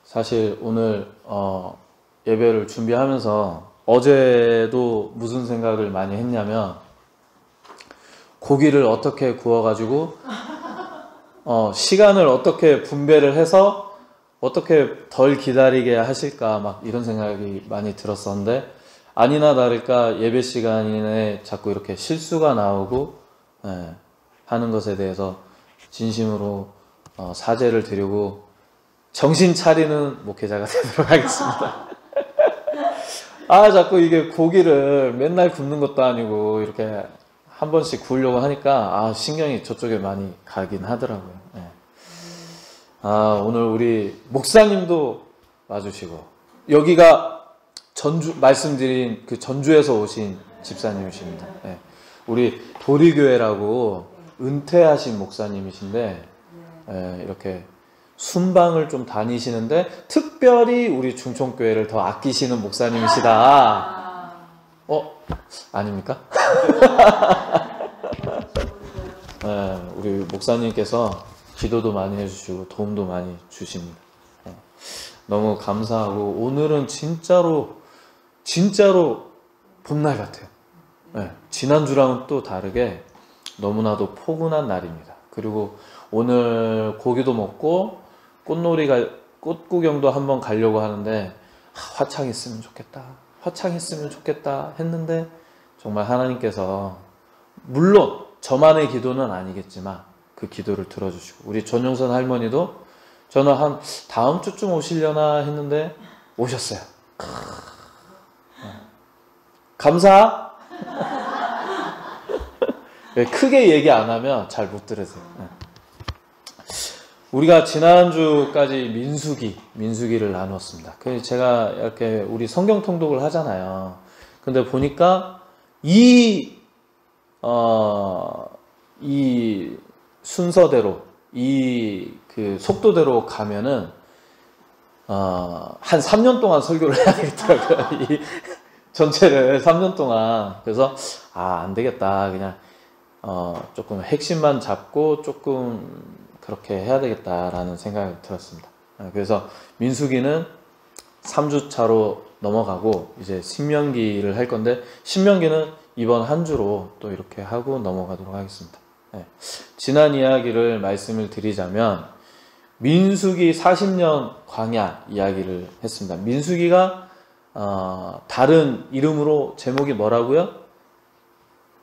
사실 오늘 예배를 준비하면서 어제도 무슨 생각을 많이 했냐면, 고기를 어떻게 구워가지고 시간을 어떻게 분배를 해서 어떻게 덜 기다리게 하실까, 막 이런 생각이 많이 들었었는데, 아니나 다를까 예배 시간에 자꾸 이렇게 실수가 나오고 하는 것에 대해서 진심으로 사죄를 드리고 정신 차리는 목회자가 되도록 하겠습니다. 자꾸 이게 고기를 맨날 굽는 것도 아니고 이렇게 한 번씩 구우려고 하니까 신경이 저쪽에 많이 가긴 하더라고요. 오늘 우리 목사님도 와주시고, 여기가 말씀드린 그 전주에서 오신 집사님이십니다. 우리 도리교회라고 은퇴하신 목사님이신데, 이렇게 순방을 좀 다니시는데 특별히 우리 중촌교회를 더 아끼시는 목사님이시다. 아닙니까? 우리 목사님께서 기도도 많이 해주시고 도움도 많이 주십니다. 너무 감사하고, 오늘은 진짜로 봄날 같아요. 지난주랑은 또 다르게 너무나도 포근한 날입니다. 그리고 오늘 고기도 먹고 꽃 구경도 한번 가려고 하는데, 화창 있으면 좋겠다 했는데, 정말 하나님께서 물론 저만의 기도는 아니겠지만 그 기도를 들어주시고, 우리 전용선 할머니도 저는 한 다음 주쯤 오시려나 했는데 오셨어요. 감사. 크게 얘기 안 하면 잘 못 들으세요. 우리가 지난주까지 민수기를 나누었습니다. 제가 이렇게 우리 성경 통독을 하잖아요. 근데 보니까 이 순서대로, 그 속도대로 가면은 한 3년 동안 설교를 해야 되겠더라고요. 이 전체를 3년 동안. 그래서 안 되겠다, 그냥 조금 핵심만 잡고 조금 그렇게 해야 되겠다라는 생각이 들었습니다. 그래서 민수기는 3주차로 넘어가고 이제 신명기를 할 건데, 신명기는 이번 한 주로 또 이렇게 하고 넘어가도록 하겠습니다. 지난 이야기를 말씀을 드리자면, 민수기 40년 광야 이야기를 했습니다. 민수기가 다른 이름으로 제목이 뭐라고요?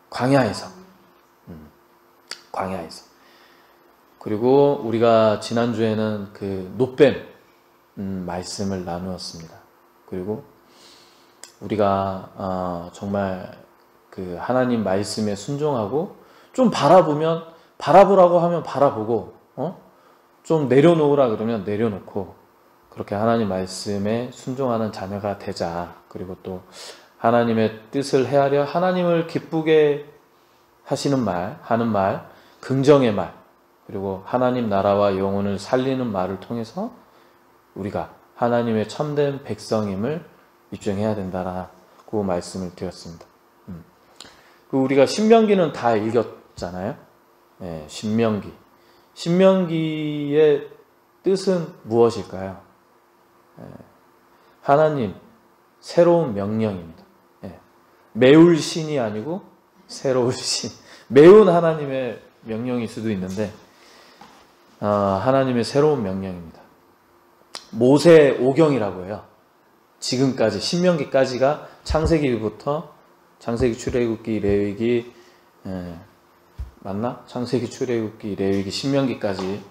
광야에서. 광야에서. 그리고 우리가 지난주에는 그 노뱀 말씀을 나누었습니다. 그리고 우리가 정말 그 하나님 말씀에 순종하고, 좀 바라보라고 하면 바라보고, 좀 내려놓으라 그러면 내려놓고, 그렇게 하나님 말씀에 순종하는 자녀가 되자. 그리고 또 하나님의 뜻을 헤아려 하나님을 기쁘게 하시는 말, 하는 말, 긍정의 말, 그리고 하나님 나라와 영혼을 살리는 말을 통해서 우리가 하나님의 참된 백성임을 입증해야 된다라고 말씀을 드렸습니다. 우리가 신명기는 다 읽었잖아요. 신명기의 뜻은 무엇일까요? 하나님 새로운 명령입니다. 매울 신이 아니고 새로운 신. 매운 하나님의 명령일 수도 있는데, 하나님의 새로운 명령입니다. 모세 오경이라고 해요. 지금까지 신명기까지가 창세기부터, 창세기, 출애굽기, 레위기, 맞나? 창세기, 출애굽기, 레위기, 신명기까지,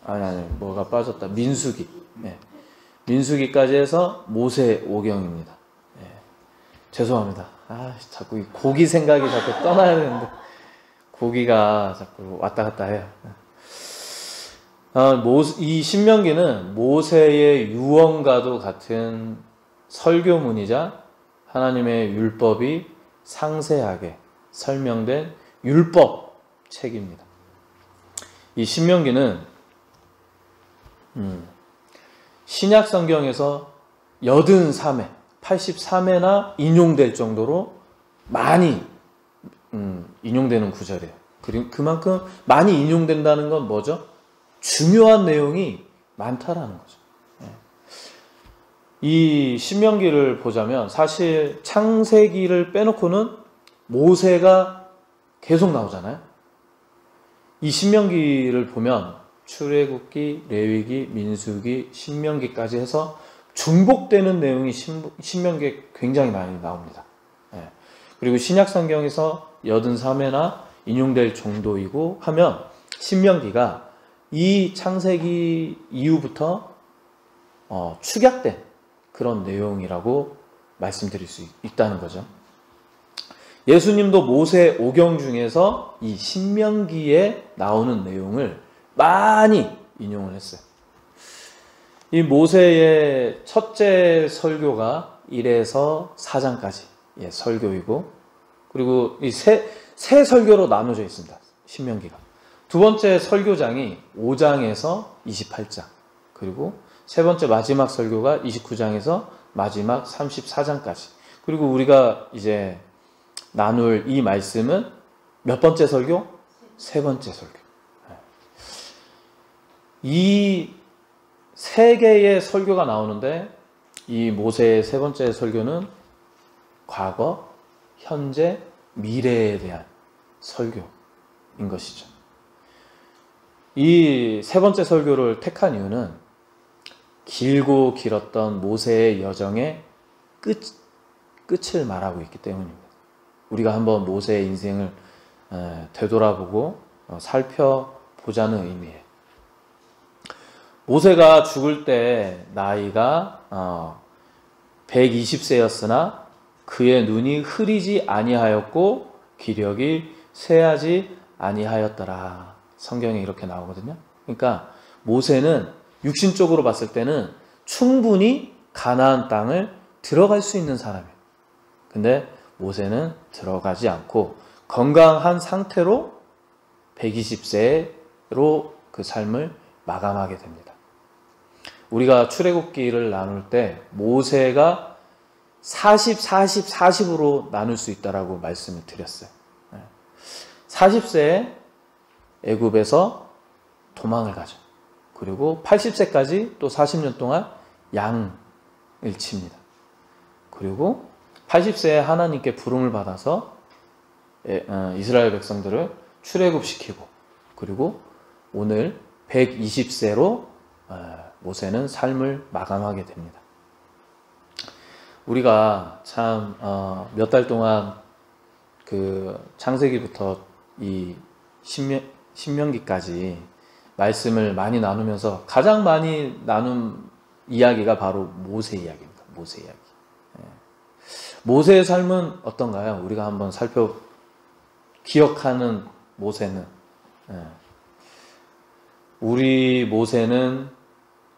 아니 뭐가 빠졌다. 민수기. 민수기까지 해서 모세 오경입니다. 죄송합니다. 자꾸 이 고기 생각이 자꾸 떠나야 되는데 고기가 자꾸 왔다 갔다 해요. 이 신명기는 모세의 유언과도 같은 설교문이자 하나님의 율법이 상세하게 설명된 율법 책입니다. 이 신명기는 신약 성경에서 83회, 83회나 인용될 정도로 많이 인용되는 구절이에요. 그만큼 많이 인용된다는 건 뭐죠? 중요한 내용이 많다라는 거죠. 이 신명기를 보자면 사실 창세기를 빼놓고는 모세가 계속 나오잖아요. 이 신명기를 보면 출애굽기, 레위기, 민수기, 신명기까지 해서 중복되는 내용이 신명기에 굉장히 많이 나옵니다. 그리고 신약성경에서 83회나 인용될 정도이고 하면 신명기가 이 창세기 이후부터 축약된 그런 내용이라고 말씀드릴 수 있다는 거죠. 예수님도 모세 오경 중에서 이 신명기에 나오는 내용을 많이 인용을 했어요. 이 모세의 첫째 설교가 1에서 4장까지 설교이고, 그리고 이 세 설교로 나눠져 있습니다. 신명기가. 두 번째 설교장이 5장에서 28장, 그리고 세 번째 마지막 설교가 29장에서 마지막 34장까지. 그리고 우리가 이제 나눌 이 말씀은 몇 번째 설교? 세 번째 설교. 이 세 개의 설교가 나오는데, 이 모세의 세 번째 설교는 과거, 현재, 미래에 대한 설교인 것이죠. 이 세 번째 설교를 택한 이유는 길고 길었던 모세의 여정의 끝을 말하고 있기 때문입니다. 우리가 한번 모세의 인생을 되돌아보고 살펴보자는 의미예요. 모세가 죽을 때 나이가 120세였으나 그의 눈이 흐리지 아니하였고 기력이 쇠하지 아니하였더라. 성경에 이렇게 나오거든요. 그러니까 모세는 육신적으로 봤을 때는 충분히 가나안 땅을 들어갈 수 있는 사람이에요. 근데 모세는 들어가지 않고 건강한 상태로 120세로 그 삶을 마감하게 됩니다. 우리가 출애굽기를 나눌 때 모세가 40, 40, 40으로 나눌 수 있다라고 말씀을 드렸어요. 40세에 애굽에서 도망을 가죠. 그리고 80세까지 또 40년 동안 양을 칩니다. 그리고 80세에 하나님께 부름을 받아서 이스라엘 백성들을 출애굽시키고, 그리고 오늘 120세로 모세는 삶을 마감하게 됩니다. 우리가 참 몇 달 동안 그 창세기부터 이 신명기까지 말씀을 많이 나누면서 가장 많이 나눈 이야기가 바로 모세 이야기입니다. 모세 이야기. 모세의 삶은 어떤가요? 우리가 한번 기억하는 모세는, 우리 모세는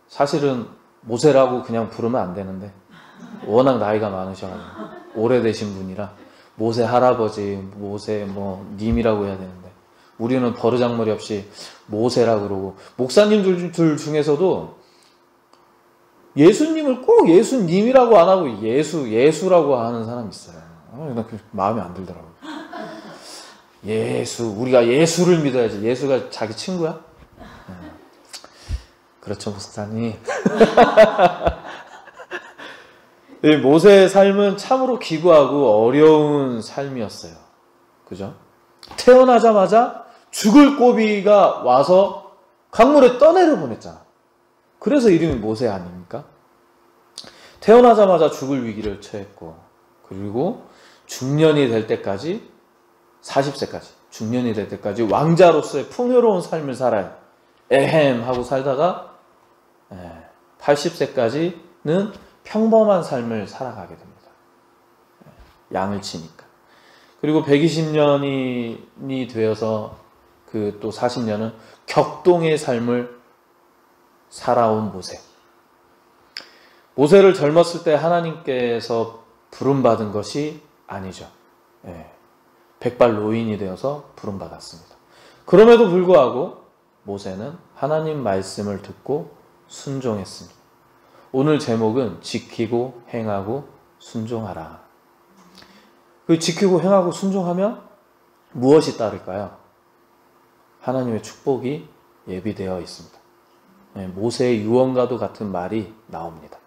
사실은 모세라고 그냥 부르면 안 되는데 워낙 나이가 많으셔가지고 오래되신 분이라 모세 할아버지, 모세 님이라고 해야 되는데 우리는 버르장머리 없이 모세라고 그러고, 목사님들 중에서도 예수님을 꼭 예수님이라고 안 하고 예수라고 하는 사람이 있어요. 나 마음에 안 들더라고요. 예수, 우리가 예수를 믿어야지. 예수가 자기 친구야? 그렇죠, 목사님. 모세의 삶은 참으로 기구하고 어려운 삶이었어요. 그죠? 태어나자마자 죽을 꼬비가 와서 강물에 떠내려 보냈잖아. 그래서 이름이 모세 아닙니까? 태어나자마자 죽을 위기를 처했고, 그리고 중년이 될 때까지, 40세까지, 중년이 될 때까지 왕자로서의 풍요로운 삶을 살아요. 에헴 하고 살다가 80세까지는 평범한 삶을 살아가게 됩니다. 양을 치니까. 그리고 120년이 되어서 그 또 40년은 격동의 삶을 살아온 모세. 모세를 젊었을 때 하나님께서 부름받은 것이 아니죠. 백발 노인이 되어서 부름받았습니다. 그럼에도 불구하고 모세는 하나님 말씀을 듣고 순종했습니다. 오늘 제목은 지키고 행하고 순종하라. 그 지키고 행하고 순종하면 무엇이 따를까요? 하나님의 축복이 예비되어 있습니다. 모세의 유언과도 같은 말이 나옵니다.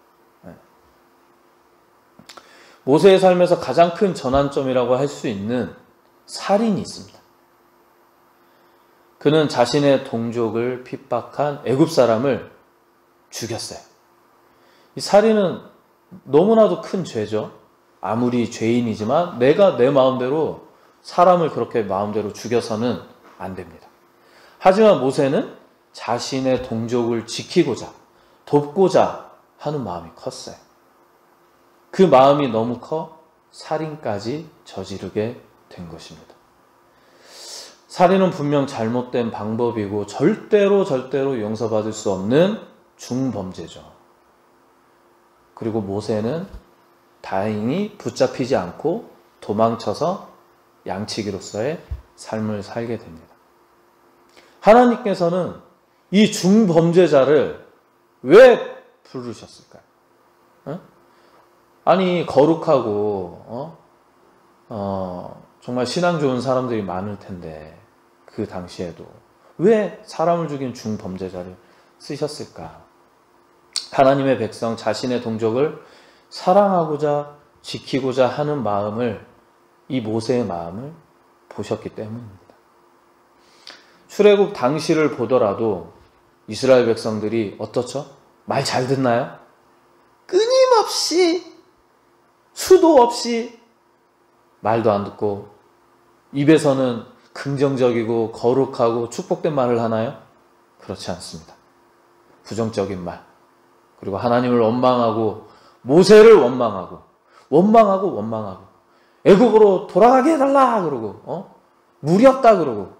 모세의 삶에서 가장 큰 전환점이라고 할 수 있는 살인이 있습니다. 그는 자신의 동족을 핍박한 애굽 사람을 죽였어요. 이 살인은 너무나도 큰 죄죠. 아무리 죄인이지만 내가 내 마음대로 사람을 그렇게 마음대로 죽여서는 안 됩니다. 하지만 모세는 자신의 동족을 지키고자, 돕고자 하는 마음이 컸어요. 그 마음이 너무 커 살인까지 저지르게 된 것입니다. 살인은 분명 잘못된 방법이고 절대로 용서받을 수 없는 중범죄죠. 그리고 모세는 다행히 붙잡히지 않고 도망쳐서 양치기로서의 삶을 살게 됩니다. 하나님께서는 이 중범죄자를 왜 부르셨을까요? 아니 거룩하고 정말 신앙 좋은 사람들이 많을 텐데 그 당시에도 왜 사람을 죽인 중범죄자를 쓰셨을까? 하나님의 백성 자신의 동족을 사랑하고자 지키고자 하는 마음을, 이 모세의 마음을 보셨기 때문입니다. 출애굽 당시를 보더라도 이스라엘 백성들이 어떻죠? 말 잘 듣나요? 끊임없이 수도 없이 말도 안 듣고 입에서는 긍정적이고 거룩하고 축복된 말을 하나요? 그렇지 않습니다. 부정적인 말, 그리고 하나님을 원망하고 모세를 원망하고 애굽으로 돌아가게 해달라 그러고 물이 없다 그러고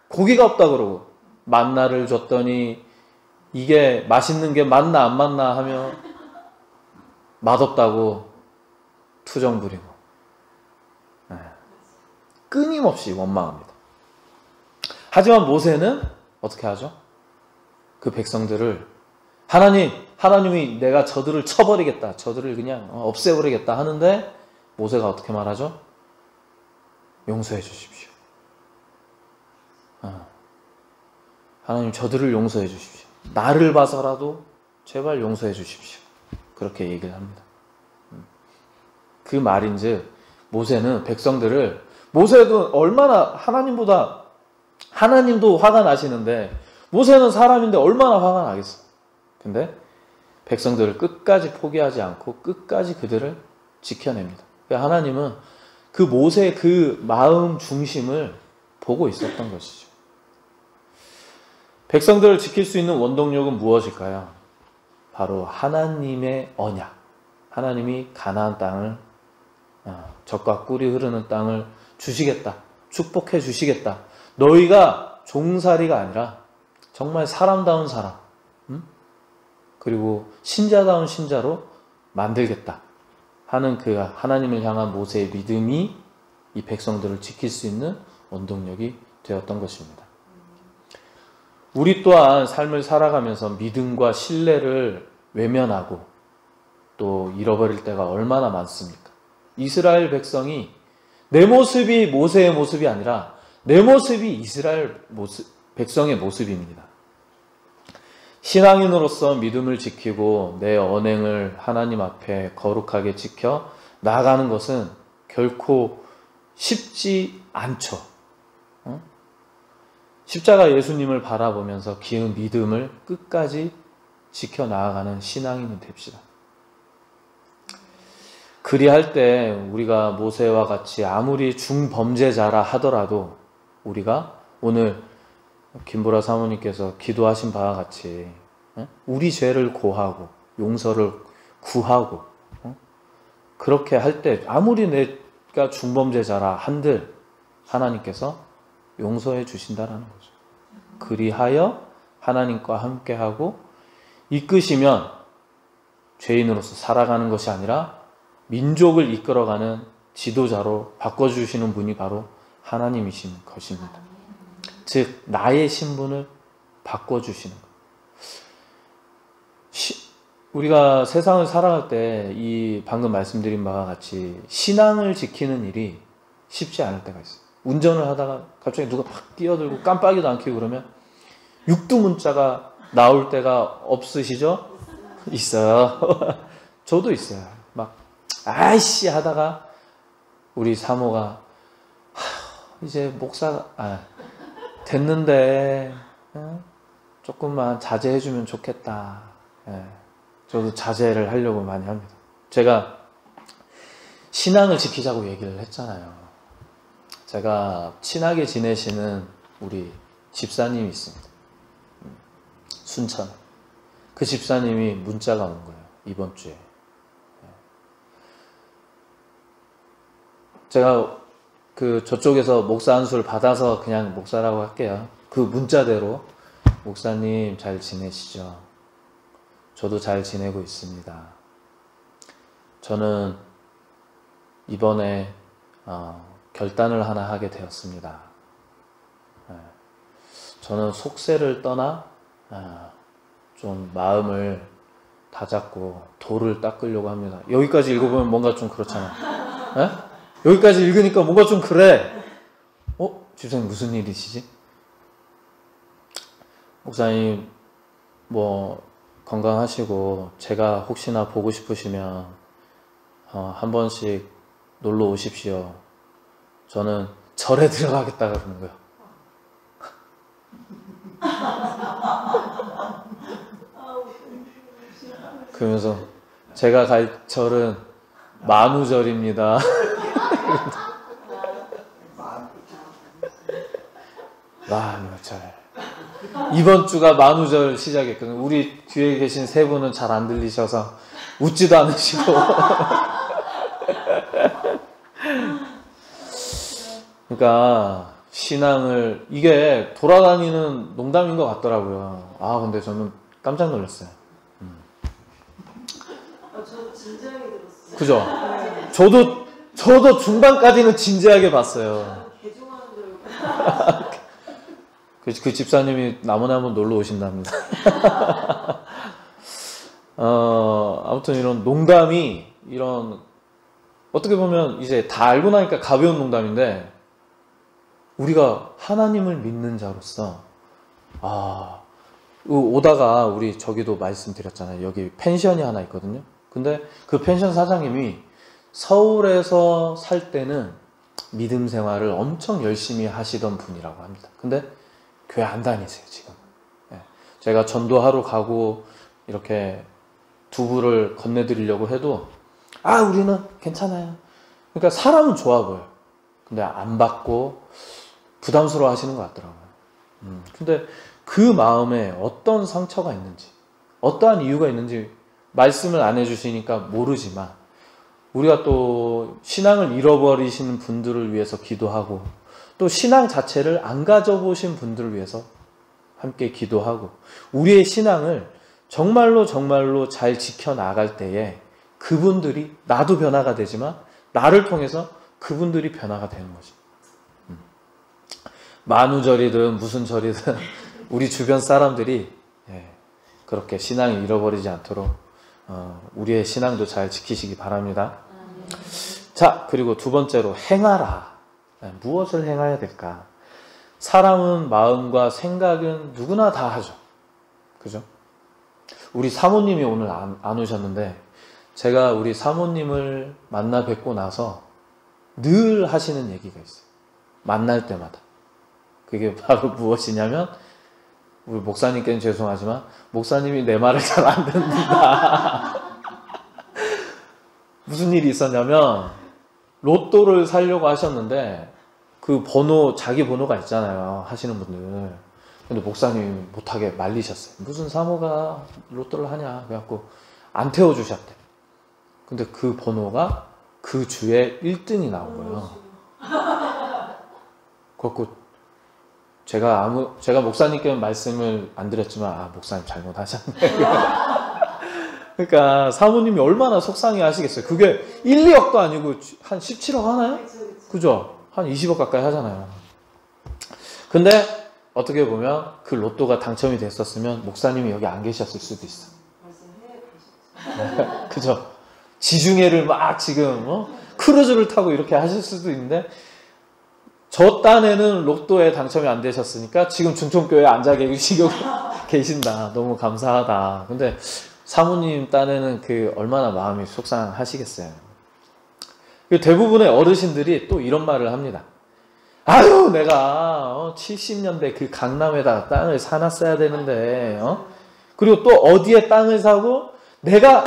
고기가 없다 그러고 만나를 줬더니 이게 맛있는 게 맞나 안 맞나 하며 맛없다고 투정 부리고 끊임없이 원망합니다. 하지만 모세는 어떻게 하죠? 그 백성들을 하나님이 내가 저들을 쳐버리겠다, 저들을 그냥 없애버리겠다 하는데 모세가 어떻게 말하죠? 용서해 주십시오. 하나님 저들을 용서해 주십시오. 나를 봐서라도 제발 용서해 주십시오. 그렇게 얘기를 합니다. 그 말인즉 모세는 백성들을, 모세도 얼마나 하나님도 화가 나시는데 모세는 사람인데 얼마나 화가 나겠어. 근데 백성들을 끝까지 포기하지 않고 끝까지 그들을 지켜냅니다. 하나님은 그 모세의 그 마음 중심을 보고 있었던 것이죠. 백성들을 지킬 수 있는 원동력은 무엇일까요? 바로 하나님의 언약. 하나님이 가나안 땅을, 젖과 꿀이 흐르는 땅을 주시겠다, 축복해 주시겠다, 너희가 종살이가 아니라 정말 사람다운 사람, 그리고 신자다운 신자로 만들겠다 하는 그 하나님을 향한 모세의 믿음이 이 백성들을 지킬 수 있는 원동력이 되었던 것입니다. 우리 또한 삶을 살아가면서 믿음과 신뢰를 외면하고 또 잃어버릴 때가 얼마나 많습니까? 이스라엘 백성이 내 모습이 모세의 모습이 아니라 내 모습이 이스라엘 백성의 모습입니다. 신앙인으로서 믿음을 지키고 내 언행을 하나님 앞에 거룩하게 지켜 나아가는 것은 결코 쉽지 않죠. 십자가 예수님을 바라보면서 기은 믿음을 끝까지 지켜 나아가는 신앙인은 됩시다. 그리할 때 우리가 모세와 같이 아무리 중범죄자라 하더라도 우리가 오늘 김보라 사모님께서 기도하신 바와 같이 우리 죄를 고하고 용서를 구하고 그렇게 할 때 아무리 내가 중범죄자라 한들 하나님께서 용서해 주신다라는 거죠. 그리하여 하나님과 함께하고 이끄시면 죄인으로서 살아가는 것이 아니라 민족을 이끌어가는 지도자로 바꿔주시는 분이 바로 하나님이신 것입니다. 즉 나의 신분을 바꿔주시는 것. 우리가 세상을 살아갈 때 이 방금 말씀드린 바와 같이 신앙을 지키는 일이 쉽지 않을 때가 있어요. 운전을 하다가 갑자기 누가 팍 뛰어들고 깜빡이도 안 켜고 그러면 육두 문자가 나올 때가 없으시죠? 있어요. 저도 있어요. 막 아이씨 하다가 우리 사모가 이제 목사 됐는데 조금만 자제해주면 좋겠다. 저도 자제를 하려고 많이 합니다. 제가 신앙을 지키자고 얘기를 했잖아요. 제가 친하게 지내시는 우리 집사님이 있습니다. 순천. 그 집사님이 문자가 온 거예요. 이번 주에. 제가 저쪽에서 목사 안수를 받아서 그냥 목사라고 할게요. 그 문자대로 목사님 잘 지내시죠? 저도 잘 지내고 있습니다. 저는 이번에 결단을 하나 하게 되었습니다. 저는 속세를 떠나 좀 마음을 다잡고 돌을 닦으려고 합니다. 여기까지 읽어보면 뭔가 좀 그렇잖아. 여기까지 읽으니까 뭔가 좀 그래. 집사님 무슨 일이시지? 목사님 뭐 건강하시고 제가 혹시나 보고 싶으시면 한 번씩 놀러 오십시오. 저는 절에 들어가겠다 그러는 거예요. 그러면서 제가 갈 절은 만우절입니다. 만우절. 이번 주가 만우절 시작했거든요. 우리 뒤에 계신 세 분은 잘 안 들리셔서 웃지도 않으시고. 그러니까 신앙을 이게 돌아다니는 농담인 것 같더라고요. 근데 저는 깜짝 놀랐어요. 저도 진지하게 들었어요. 그죠? 저도 중반까지는 진지하게 봤어요. 개종하는 줄 알고. 그 집사님이 나무나 한번 놀러 오신답니다. 아무튼 이런 농담이 어떻게 보면 이제 다 알고 나니까 가벼운 농담인데 우리가 하나님을 믿는 자로서 오다가 우리 저기도 말씀드렸잖아요. 여기 펜션이 하나 있거든요. 근데 그 펜션 사장님이 서울에서 살 때는 믿음 생활을 엄청 열심히 하시던 분이라고 합니다. 근데 교회 안 다니세요 지금. 제가 전도하러 가고 이렇게 두부를 건네드리려고 해도 우리는 괜찮아요. 그러니까 사람은 좋아 보여요. 근데 안 받고 부담스러워 하시는 것 같더라고요. 근데 그 마음에 어떤 상처가 있는지 어떠한 이유가 있는지 말씀을 안 해주시니까 모르지만 우리가 또 신앙을 잃어버리시는 분들을 위해서 기도하고 또 신앙 자체를 안 가져보신 분들을 위해서 함께 기도하고 우리의 신앙을 정말로 잘 지켜나갈 때에 그분들이 나도 변화가 되지만 나를 통해서 그분들이 변화가 되는 거지. 만우절이든 무슨 절이든 우리 주변 사람들이 그렇게 신앙을 잃어버리지 않도록 우리의 신앙도 잘 지키시기 바랍니다. 자, 그리고 두 번째로 행하라. 무엇을 행해야 될까? 사람은 마음과 생각은 누구나 다 하죠. 그죠? 우리 사모님이 오늘 안 오셨는데 제가 우리 사모님을 만나 뵙고 나서 늘 하시는 얘기가 있어요. 만날 때마다. 그게 바로 무엇이냐면 우리 목사님께는 죄송하지만 목사님이 내 말을 잘 안 듣는다. 무슨 일이 있었냐면 로또를 사려고 하셨는데 그 번호 자기 번호가 있잖아요. 하시는 분들. 근데 목사님이 못하게 말리셨어요. 무슨 사모가 로또를 하냐. 그래갖고 안 태워주셨대. 근데 그 번호가 그 주에 1등이 나온 거예요. 그래갖고 제가 목사님께 말씀을 안 드렸지만 목사님 잘못하셨네. 그러니까 사모님이 얼마나 속상해 하시겠어요. 그게 1, 2억도 아니고 한 17억 하나요? 그죠? 한 20억 가까이 하잖아요. 근데 어떻게 보면 그 로또가 당첨이 됐었으면 목사님이 여기 안 계셨을 수도 있어. 그죠? 지중해를 막 지금 크루즈를 타고 이렇게 하실 수도 있는데 저 딴에는 로또에 당첨이 안 되셨으니까 지금 중통교회에 앉아 계시고 계신다. 너무 감사하다. 근데 사모님 딴에는 그 얼마나 마음이 속상하시겠어요. 대부분의 어르신들이 또 이런 말을 합니다. 아유, 내가 70년대 그 강남에다가 땅을 사놨어야 되는데, 그리고 또 어디에 땅을 사고 내가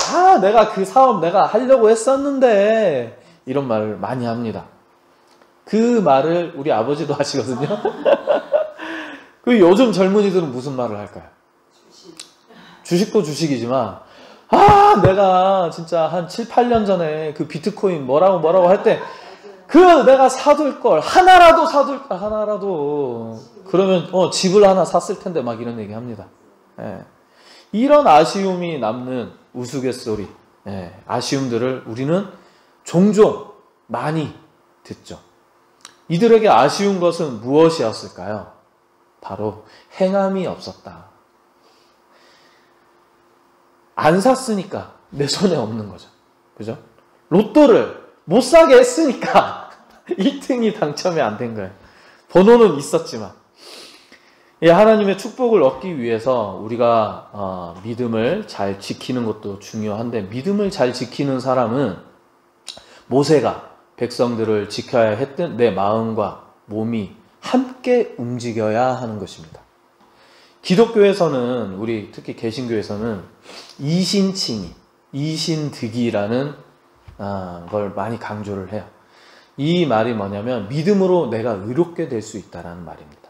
그 사업 내가 하려고 했었는데, 이런 말을 많이 합니다. 그 말을 우리 아버지도 하시거든요. 그 요즘 젊은이들은 무슨 말을 할까요? 주식도 주식이지만, 내가 진짜 한 7, 8년 전에 그 비트코인 뭐라고 할 때, 내가 사둘 걸, 하나라도 사둘 걸, 하나라도. 그러면, 집을 하나 샀을 텐데, 막 이런 얘기 합니다. 예. 이런 아쉬움이 남는 우스갯소리, 아쉬움들을 우리는 종종 많이 듣죠. 이들에게 아쉬운 것은 무엇이었을까요? 바로 행함이 없었다. 안 샀으니까 내 손에 없는 거죠. 그죠? 로또를 못 사게 했으니까 1등이 당첨이 안 된 거예요. 번호는 있었지만. 하나님의 축복을 얻기 위해서 우리가 믿음을 잘 지키는 것도 중요한데, 믿음을 잘 지키는 사람은 모세가 백성들을 지켜야 했던 내 마음과 몸이 함께 움직여야 하는 것입니다. 기독교에서는, 우리 특히 개신교에서는 이신칭의, 이신득이라는 걸 많이 강조를 해요. 이 말이 뭐냐면 믿음으로 내가 의롭게 될 수 있다는 말입니다.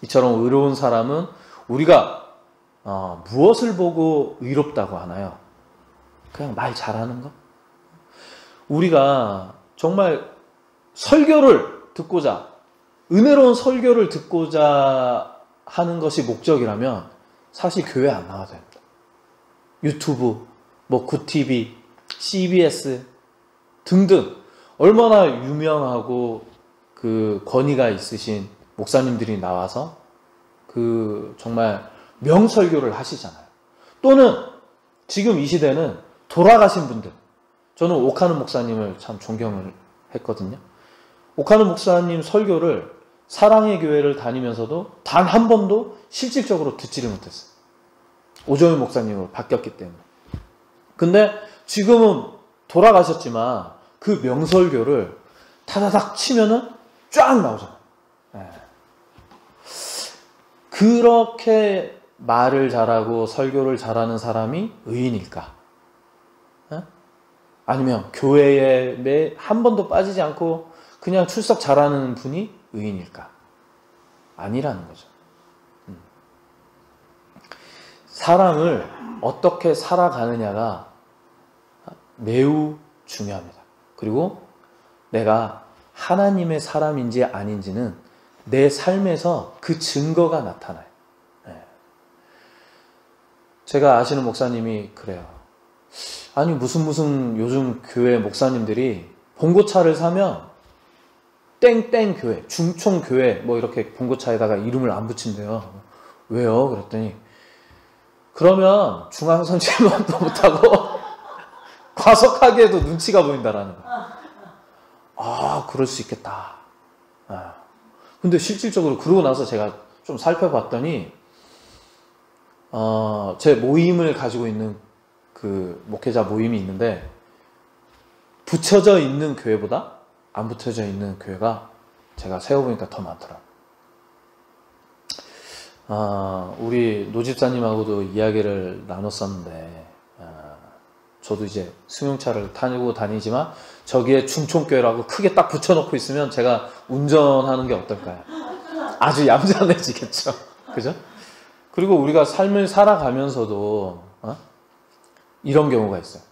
이처럼 의로운 사람은 우리가 무엇을 보고 의롭다고 하나요? 그냥 말 잘하는 거? 우리가 정말 설교를 듣고자, 은혜로운 설교를 듣고자 하는 것이 목적이라면 사실 교회 안 나와도 됩니다. 유튜브, 굿TV, CBS 등등 얼마나 유명하고 그 권위가 있으신 목사님들이 나와서 정말 명설교를 하시잖아요. 또는 지금 이 시대는 돌아가신 분들, 저는 오카는 목사님을 참 존경을 했거든요. 오카는 목사님 설교를 사랑의 교회를 다니면서도 단 한 번도 실질적으로 듣지를 못했어요. 오정희 목사님으로 바뀌었기 때문에. 근데 지금은 돌아가셨지만 그 명설교를 타다닥 치면은 쫙 나오잖아요. 그렇게 말을 잘하고 설교를 잘하는 사람이 의인일까? 아니면 교회에 매 한 번도 빠지지 않고 그냥 출석 잘하는 분이 의인일까? 아니라는 거죠. 사람을 어떻게 살아가느냐가 매우 중요합니다. 그리고 내가 하나님의 사람인지 아닌지는 내 삶에서 그 증거가 나타나요. 제가 아시는 목사님이 그래요. 아니 무슨 요즘 교회 목사님들이 봉고차를 사면 땡땡 교회, 중총 교회 뭐 이렇게 봉고차에다가 이름을 안 붙인대요. 왜요? 그랬더니 그러면 중앙선진원도 못하고 과속하기에도 눈치가 보인다라는 거예요. 그럴 수 있겠다. 근데 실질적으로 그러고 나서 제가 좀 살펴봤더니 제 모임을 가지고 있는 그 목회자 모임이 있는데 붙여져 있는 교회보다 안 붙여져 있는 교회가 제가 세어보니까 더 많더라고요. 우리 노집사님하고도 이야기를 나눴었는데 저도 이제 승용차를 타고 다니지만 저기에 중총교회라고 크게 딱 붙여놓고 있으면 제가 운전하는 게 어떨까요? 아주 얌전해지겠죠. 그죠? 그리고 우리가 삶을 살아가면서도 이런 경우가 있어요.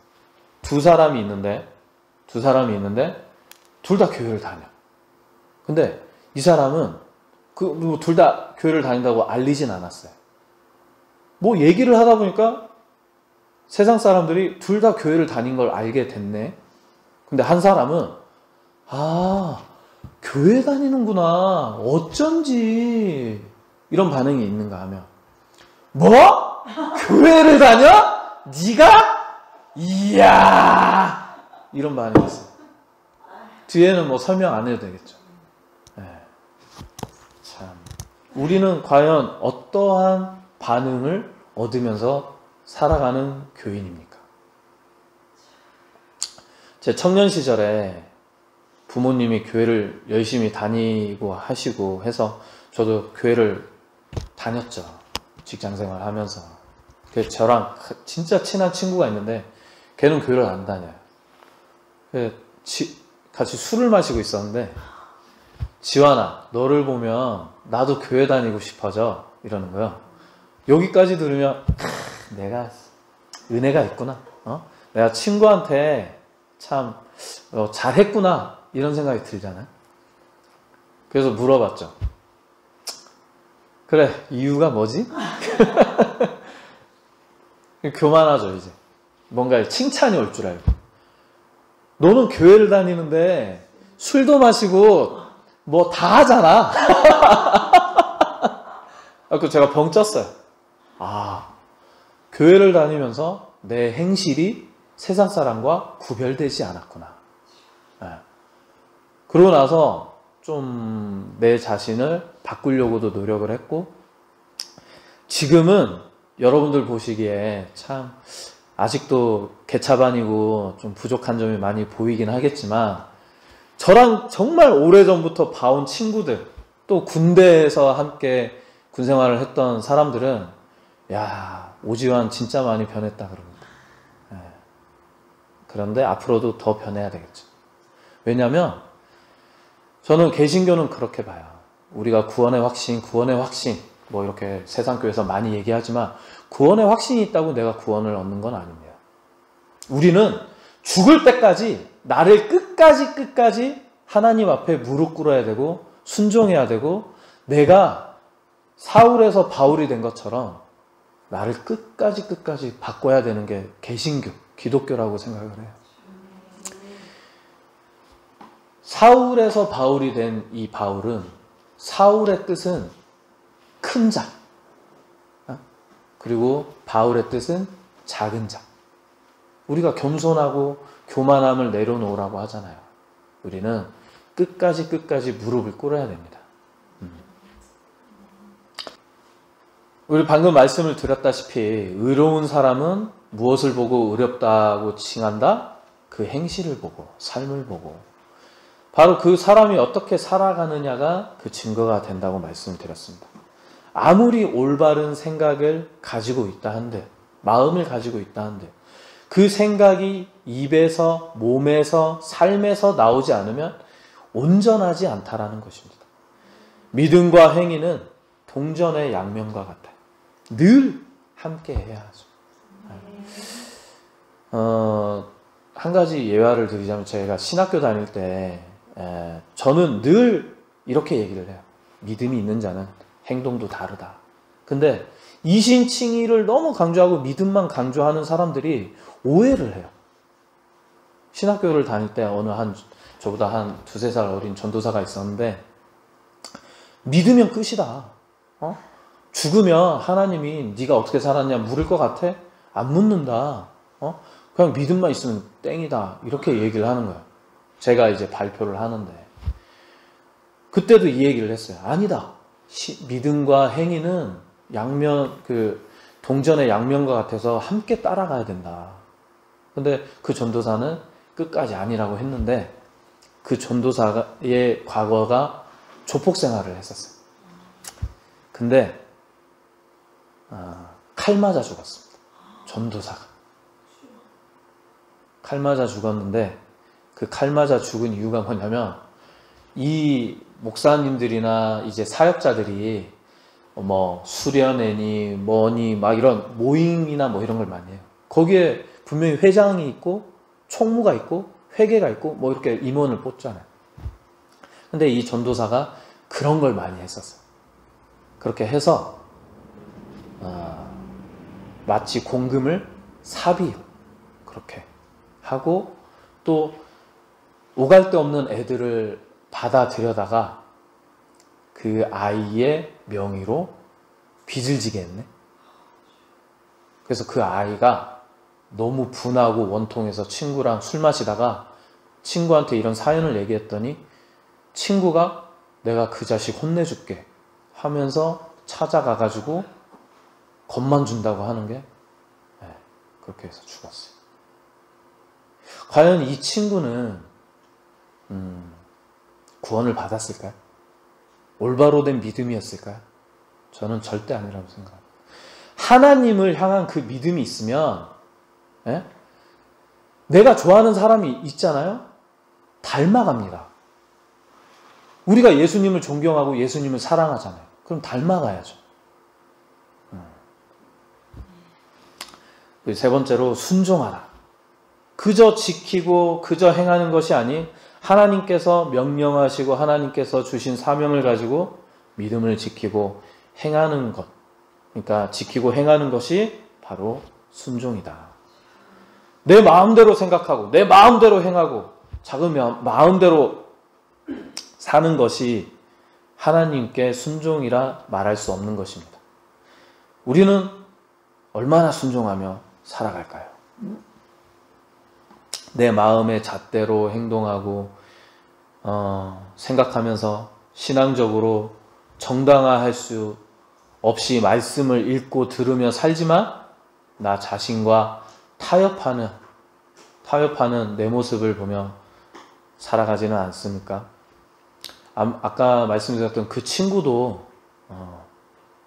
두 사람이 있는데 둘 다 교회를 다녀. 근데 이 사람은 둘 다 교회를 다닌다고 알리진 않았어요. 뭐 얘기를 하다 보니까 세상 사람들이 둘 다 교회를 다닌 걸 알게 됐네. 근데 한 사람은 교회 다니는구나. 어쩐지 이런 반응이 있는가 하면 뭐? 교회를 다녀? 네가? 이야 이런 반응이 있어요. 뒤에는 뭐 설명 안 해도 되겠죠. 우리는 과연 어떠한 반응을 얻으면서 살아가는 교인입니까? 제 청년 시절에 부모님이 교회를 열심히 다니고 하시고 해서 저도 교회를 다녔죠. 직장생활 하면서. 그래서 저랑 진짜 친한 친구가 있는데 걔는 교회를 안 다녀요. 같이 술을 마시고 있었는데 지환아, 너를 보면 나도 교회 다니고 싶어져 이러는 거예요. 여기까지 들으면 내가 은혜가 있구나. 내가 친구한테 참 잘했구나 이런 생각이 들잖아요. 그래서 물어봤죠. 그래, 이유가 뭐지? 교만하죠 이제. 뭔가 칭찬이 올 줄 알고. 너는 교회를 다니는데 술도 마시고 뭐 다 하잖아. 그 제가 벙 쪘어요. 교회를 다니면서 내 행실이 세상 사람과 구별되지 않았구나. 그러고 나서 좀 내 자신을 바꾸려고도 노력을 했고, 지금은 여러분들 보시기에 참 아직도 개차반이고 좀 부족한 점이 많이 보이긴 하겠지만, 저랑 정말 오래전부터 봐온 친구들, 또 군대에서 함께 군생활을 했던 사람들은 야, 오지환 진짜 많이 변했다 그럽니다. 그런데 앞으로도 더 변해야 되겠죠. 왜냐하면 저는 개신교는 그렇게 봐요. 우리가 구원의 확신 뭐 이렇게 세상교회에서 많이 얘기하지만 구원의 확신이 있다고 내가 구원을 얻는 건 아닙니다. 우리는 죽을 때까지 나를 끝까지 하나님 앞에 무릎 꿇어야 되고 순종해야 되고, 내가 사울에서 바울이 된 것처럼 나를 끝까지 바꿔야 되는 게 개신교, 기독교라고 생각을 해요. 사울에서 바울이 된 이 바울은, 사울의 뜻은 큰 자, 그리고 바울의 뜻은 작은 자. 우리가 겸손하고 교만함을 내려놓으라고 하잖아요. 우리는 끝까지 무릎을 꿇어야 됩니다. 우리 방금 말씀을 드렸다시피 의로운 사람은 무엇을 보고 의롭다고 칭한다? 그 행실을 보고, 삶을 보고, 바로 그 사람이 어떻게 살아가느냐가 그 증거가 된다고 말씀드렸습니다. 아무리 올바른 생각을 가지고 있다 한들, 마음을 가지고 있다 한들, 그 생각이 입에서, 몸에서, 삶에서 나오지 않으면 온전하지 않다라는 것입니다. 믿음과 행위는 동전의 양면과 같아요. 늘 함께 해야 하죠. 한 가지 예화를 드리자면, 제가 신학교 다닐 때 저는 늘 이렇게 얘기를 해요. 믿음이 있는 자는 행동도 다르다. 근데 이신칭의를 너무 강조하고 믿음만 강조하는 사람들이 오해를 해요. 신학교를 다닐 때 저보다 한 2-3살 어린 전도사가 있었는데, 믿으면 끝이다. 죽으면 하나님이 네가 어떻게 살았냐 물을 것 같아? 안 묻는다. 그냥 믿음만 있으면 땡이다. 이렇게 얘기를 하는 거예요. 제가 이제 발표를 하는데, 그때도 이 얘기를 했어요. 아니다. 믿음과 행위는 동전의 양면과 같아서 함께 따라가야 된다. 근데 그 전도사는 끝까지 아니라고 했는데, 그 전도사의 과거가 조폭 생활을 했었어요. 근데 칼 맞아 죽었습니다. 전도사가 칼 맞아 죽었는데, 그 칼 맞아 죽은 이유가 뭐냐면, 이 목사님들이나 이제 사역자들이 뭐 수련회니 뭐니 막 이런 모임이나 뭐 이런 걸 많이 해요. 거기에 분명히 회장이 있고 총무가 있고 회계가 있고 뭐 이렇게 임원을 뽑잖아요. 근데 이 전도사가 그런 걸 많이 했었어요. 그렇게 해서 마치 공금을 사비로 그렇게 하고, 또 오갈 데 없는 애들을 받아들여다가 그 아이의 명의로 빚을 지게 했네. 그래서 그 아이가 너무 분하고 원통해서 친구랑 술 마시다가 친구한테 이런 사연을 얘기했더니, 친구가 내가 그 자식 혼내줄게 하면서 찾아가가지고 겁만 준다고 하는 게 그렇게 해서 죽었어요. 과연 이 친구는 구원을 받았을까요? 올바로 된 믿음이었을까요? 저는 절대 아니라고 생각합니다. 하나님을 향한 그 믿음이 있으면 내가 좋아하는 사람이 있잖아요. 닮아갑니다. 우리가 예수님을 존경하고 예수님을 사랑하잖아요. 그럼 닮아가야죠. 세 번째로 순종하라. 그저 지키고 그저 행하는 것이 아닌 하나님께서 명령하시고 하나님께서 주신 사명을 가지고 믿음을 지키고 행하는 것. 그러니까 지키고 행하는 것이 바로 순종이다. 내 마음대로 생각하고 내 마음대로 행하고 자기 마음대로 사는 것이 하나님께 순종이라 말할 수 없는 것입니다. 우리는 얼마나 순종하며 살아갈까요? 내 마음의 잣대로 행동하고 생각하면서 신앙적으로 정당화할 수 없이 말씀을 읽고 들으며 살지만 나 자신과 타협하는 내 모습을 보며 살아가지는 않습니까? 아까 말씀드렸던 그 친구도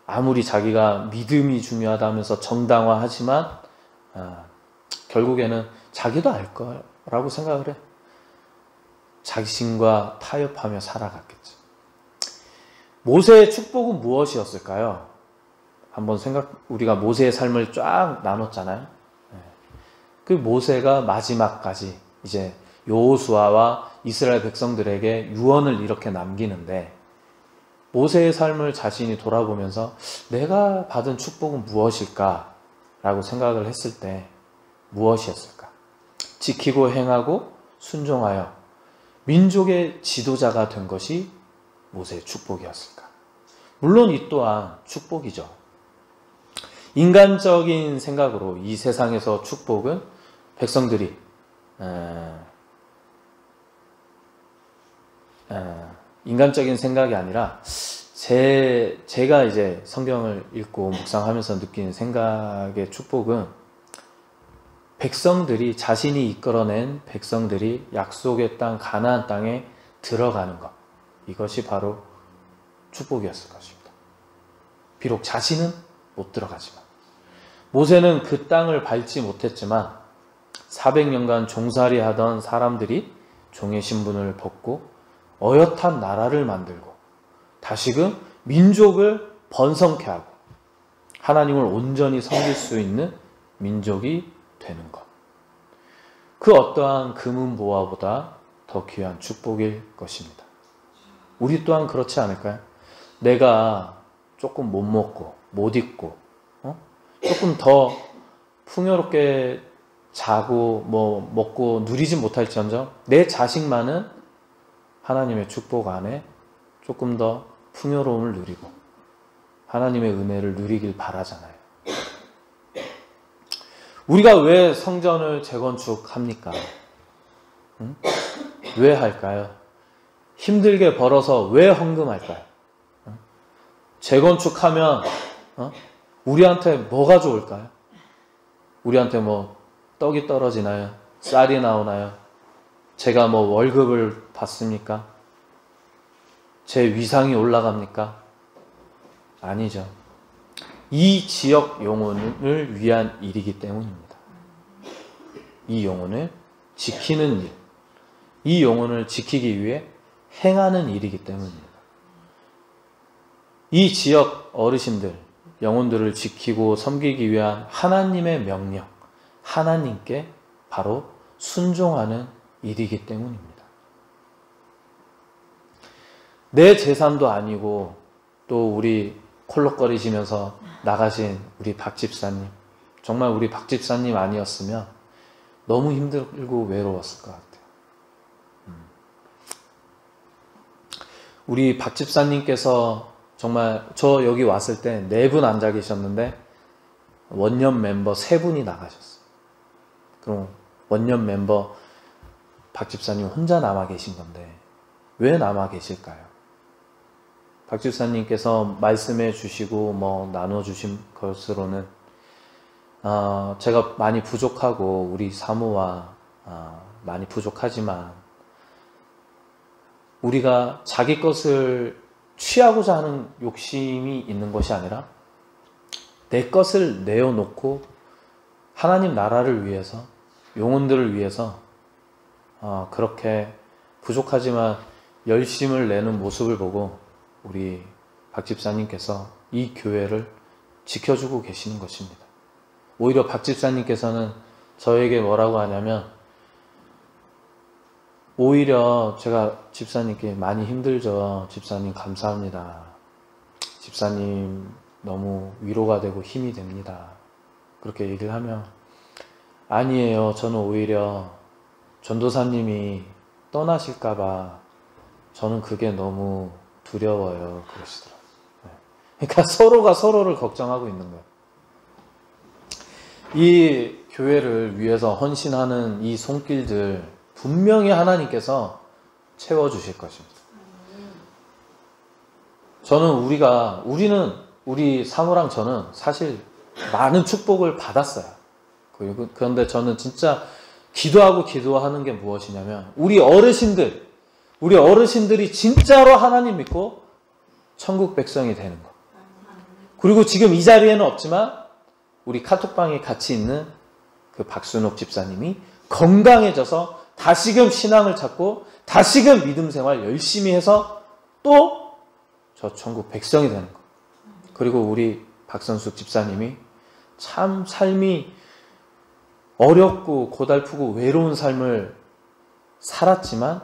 아무리 자기가 믿음이 중요하다면서 정당화하지만 결국에는 자기도 알 거라고 생각을 해. 자신과 타협하며 살아갔겠지. 모세의 축복은 무엇이었을까요? 한번 우리가 모세의 삶을 쫙 나눴잖아요. 그 모세가 마지막까지 이제 여호수아와 이스라엘 백성들에게 유언을 이렇게 남기는데 모세의 삶을 자신이 돌아보면서 내가 받은 축복은 무엇일까? 라고 생각을 했을 때 무엇이었을까? 지키고 행하고 순종하여 민족의 지도자가 된 것이 모세의 축복이었을까? 물론 이 또한 축복이죠. 인간적인 생각으로 이 세상에서 축복은 백성들이 인간적인 생각이 아니라 제가 이제 성경을 읽고 묵상하면서 느끼는 생각의 축복은 백성들이 자신이 이끌어낸 백성들이 약속의 땅 가나안 땅에 들어가는 것, 이것이 바로 축복이었을 것입니다. 비록 자신은 못 들어가지만 모세는 그 땅을 밟지 못했지만 400년간 종살이 하던 사람들이 종의 신분을 벗고 어엿한 나라를 만들고 다시금 민족을 번성케 하고 하나님을 온전히 섬길 수 있는 민족이 되는 것. 그 어떠한 금은보화보다 더 귀한 축복일 것입니다. 우리 또한 그렇지 않을까요? 내가 조금 못 먹고 못 입고 조금 더 풍요롭게 자고 뭐 먹고 누리지 못할지언정 내 자식만은 하나님의 축복 안에 조금 더 풍요로움을 누리고 하나님의 은혜를 누리길 바라잖아요. 우리가 왜 성전을 재건축합니까? 왜 할까요? 힘들게 벌어서 왜 헌금할까요? 재건축하면 우리한테 뭐가 좋을까요? 우리한테 뭐 떡이 떨어지나요? 쌀이 나오나요? 제가 뭐 월급을 받습니까? 제 위상이 올라갑니까? 아니죠. 이 지역 영혼을 위한 일이기 때문입니다. 이 영혼을 지키는 일, 이 영혼을 지키기 위해 행하는 일이기 때문입니다. 이 지역 어르신들, 영혼들을 지키고 섬기기 위한 하나님의 명령, 하나님께 바로 순종하는 일이기 때문입니다. 내 재산도 아니고 또 우리 콜록거리시면서 나가신 우리 박 집사님, 정말 우리 박 집사님 아니었으면 너무 힘들고 외로웠을 것 같아요. 우리 박 집사님께서 정말 저 여기 왔을 때 4분 앉아 계셨는데 원년 멤버 3분이 나가셨어요. 그럼 원년 멤버 박 집사님 혼자 남아 계신 건데 왜 남아 계실까요? 박 집사님께서 말씀해 주시고 뭐 나눠 주신 것으로는 제가 많이 부족하고 우리 사모와 많이 부족하지만 우리가 자기 것을 취하고자 하는 욕심이 있는 것이 아니라 내 것을 내어놓고 하나님 나라를 위해서 영혼들을 위해서 그렇게 부족하지만 열심을 내는 모습을 보고 우리 박 집사님께서 이 교회를 지켜주고 계시는 것입니다. 오히려 박 집사님께서는 저에게 뭐라고 하냐면 오히려 제가 집사님께 많이 힘들죠. 집사님 감사합니다. 집사님 너무 위로가 되고 힘이 됩니다. 그렇게 얘기를 하면 아니에요. 저는 오히려 전도사님이 떠나실까봐 저는 그게 너무 두려워요. 그러시더라고요. 그러니까 서로가 서로를 걱정하고 있는 거예요. 이 교회를 위해서 헌신하는 이 손길들 분명히 하나님께서 채워주실 것입니다. 우리는 우리 사모랑 저는 사실 많은 축복을 받았어요. 그런데 저는 진짜 기도하는 게 무엇이냐면 우리 어르신들이 진짜로 하나님 믿고 천국 백성이 되는 것. 그리고 지금 이 자리에는 없지만 우리 카톡방에 같이 있는 그 박순옥 집사님이 건강해져서 다시금 신앙을 찾고 다시금 믿음 생활 열심히 해서 또 저 천국 백성이 되는 것. 그리고 우리 박선숙 집사님이 참 삶이 어렵고 고달프고 외로운 삶을 살았지만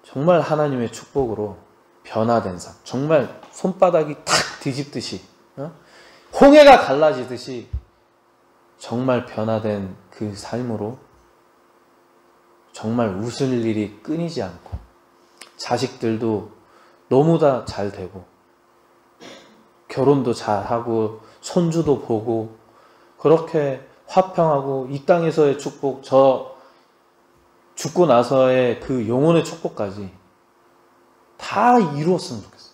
정말 하나님의 축복으로 변화된 삶, 정말 손바닥이 탁 뒤집듯이 홍해가 갈라지듯이 정말 변화된 그 삶으로 정말 웃을 일이 끊이지 않고 자식들도 너무 다 잘 되고 결혼도 잘하고 손주도 보고 그렇게 화평하고 이 땅에서의 축복, 저 죽고 나서의 그 영혼의 축복까지 다 이루었으면 좋겠어요.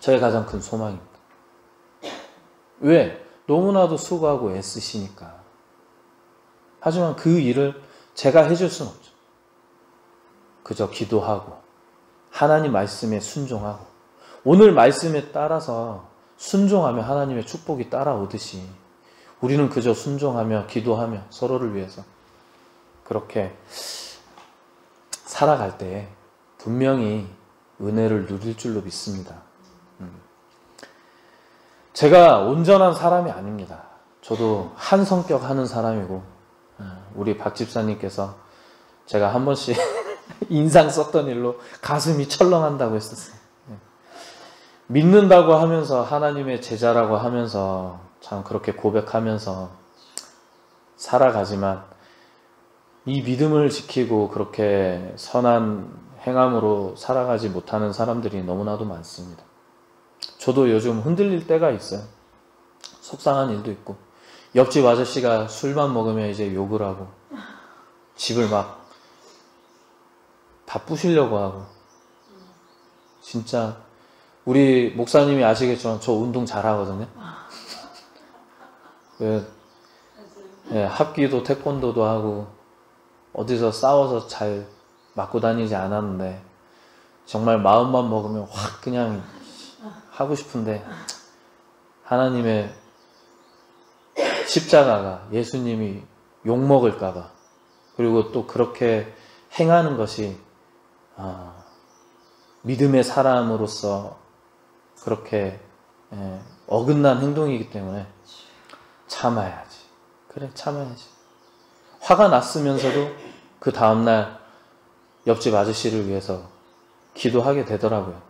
저의 가장 큰 소망입니다. 왜? 너무나도 수고하고 애쓰시니까. 하지만 그 일을 제가 해줄 수는 없죠. 그저 기도하고 하나님 말씀에 순종하고 오늘 말씀에 따라서 순종하며 하나님의 축복이 따라오듯이 우리는 그저 순종하며 기도하며 서로를 위해서 그렇게 살아갈 때 분명히 은혜를 누릴 줄로 믿습니다. 제가 온전한 사람이 아닙니다. 저도 한 성격 하는 사람이고 우리 박 집사님께서 제가 한 번씩 인상 썼던 일로 가슴이 철렁한다고 했었어요. 믿는다고 하면서 하나님의 제자라고 하면서 참 그렇게 고백하면서 살아가지만 이 믿음을 지키고 그렇게 선한 행함으로 살아가지 못하는 사람들이 너무나도 많습니다. 저도 요즘 흔들릴 때가 있어요. 속상한 일도 있고 옆집 아저씨가 술만 먹으면 이제 욕을 하고 집을 막 다 부시려고 하고 진짜 우리 목사님이 아시겠지만 저 운동 잘하거든요. 합기도 태권도도 하고 어디서 싸워서 잘 맞고 다니지 않았는데 정말 마음만 먹으면 확 그냥 하고 싶은데 하나님의 십자가가 예수님이 욕먹을까봐 그리고 또 그렇게 행하는 것이 믿음의 사람으로서 그렇게 어긋난 행동이기 때문에 참아야지. 그래 참아야지. 화가 났으면서도 그 다음날 옆집 아저씨를 위해서 기도하게 되더라고요.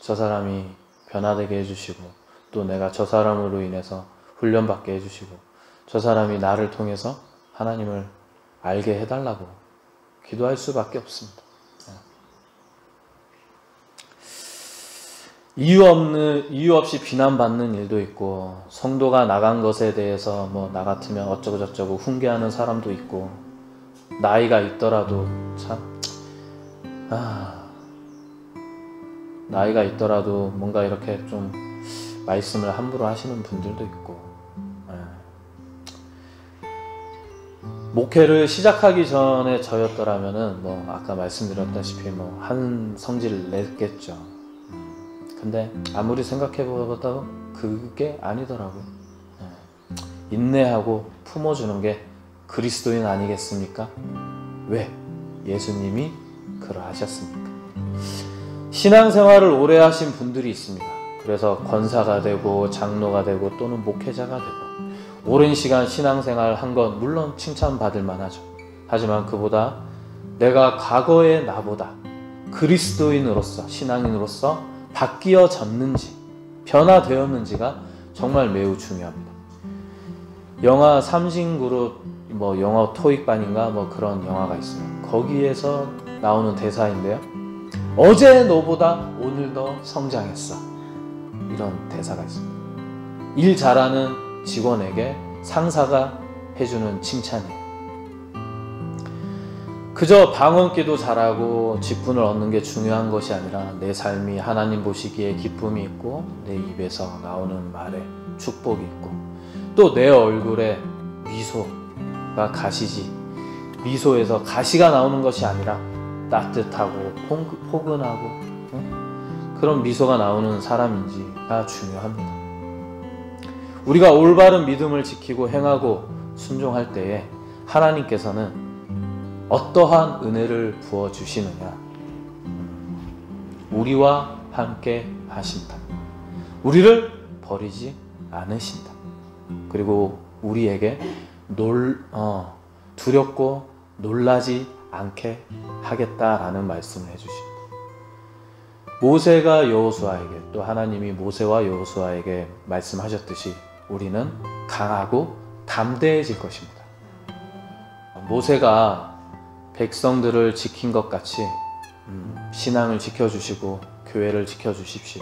저 사람이 변화되게 해주시고 또 내가 저 사람으로 인해서 훈련받게 해주시고 저 사람이 나를 통해서 하나님을 알게 해달라고 기도할 수밖에 없습니다. 이유 없이 비난받는 일도 있고 성도가 나간 것에 대해서 뭐 나 같으면 어쩌고 저쩌고 훈계하는 사람도 있고 나이가 있더라도 참 나이가 있더라도 뭔가 이렇게 좀 말씀을 함부로 하시는 분들도 있고, 목회를 시작하기 전에 저였더라면은 뭐 아까 말씀드렸다시피 뭐 한 성질을 냈겠죠. 근데 아무리 생각해보아도 그게 아니더라고요. 인내하고 품어주는 게 그리스도인 아니겠습니까? 왜? 예수님이 그러하셨습니까? 신앙생활을 오래 하신 분들이 있습니다. 그래서 권사가 되고 장로가 되고 또는 목회자가 되고 오랜 시간 신앙생활 한 건 물론 칭찬받을 만하죠. 하지만 그보다 내가 과거의 나보다 그리스도인으로서 신앙인으로서 바뀌어졌는지 변화되었는지가 정말 매우 중요합니다. 영화 삼신그룹 뭐 영어 토익반인가 뭐 그런 영화가 있어요. 거기에서 나오는 대사인데요. 어제 너보다 오늘 더 성장했어. 이런 대사가 있습니다. 일 잘하는 직원에게 상사가 해주는 칭찬이에요. 그저 방언기도 잘하고 직분을 얻는 게 중요한 것이 아니라 내 삶이 하나님 보시기에 기쁨이 있고 내 입에서 나오는 말에 축복이 있고 또 내 얼굴에 미소가 가시지 미소에서 가시가 나오는 것이 아니라 따뜻하고 포근하고 그런 미소가 나오는 사람인지가 중요합니다. 우리가 올바른 믿음을 지키고 행하고 순종할 때에 하나님께서는 어떠한 은혜를 부어주시느냐? 우리와 함께 하신다. 우리를 버리지 않으신다. 그리고 우리에게 두렵고 놀라지 않게 하겠다라는 말씀을 해주십니다. 모세가 여호수아에게 또 하나님이 모세와 여호수아에게 말씀하셨듯이 우리는 강하고 담대해질 것입니다. 모세가 백성들을 지킨 것 같이 신앙을 지켜주시고 교회를 지켜주십시오.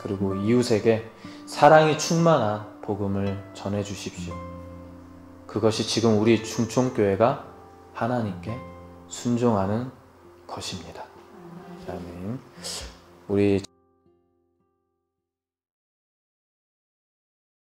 그리고 이웃에게 사랑이 충만한 복음을 전해주십시오. 그것이 지금 우리 중촌교회가 하나님께 순종하는 것입니다. 아멘. 우리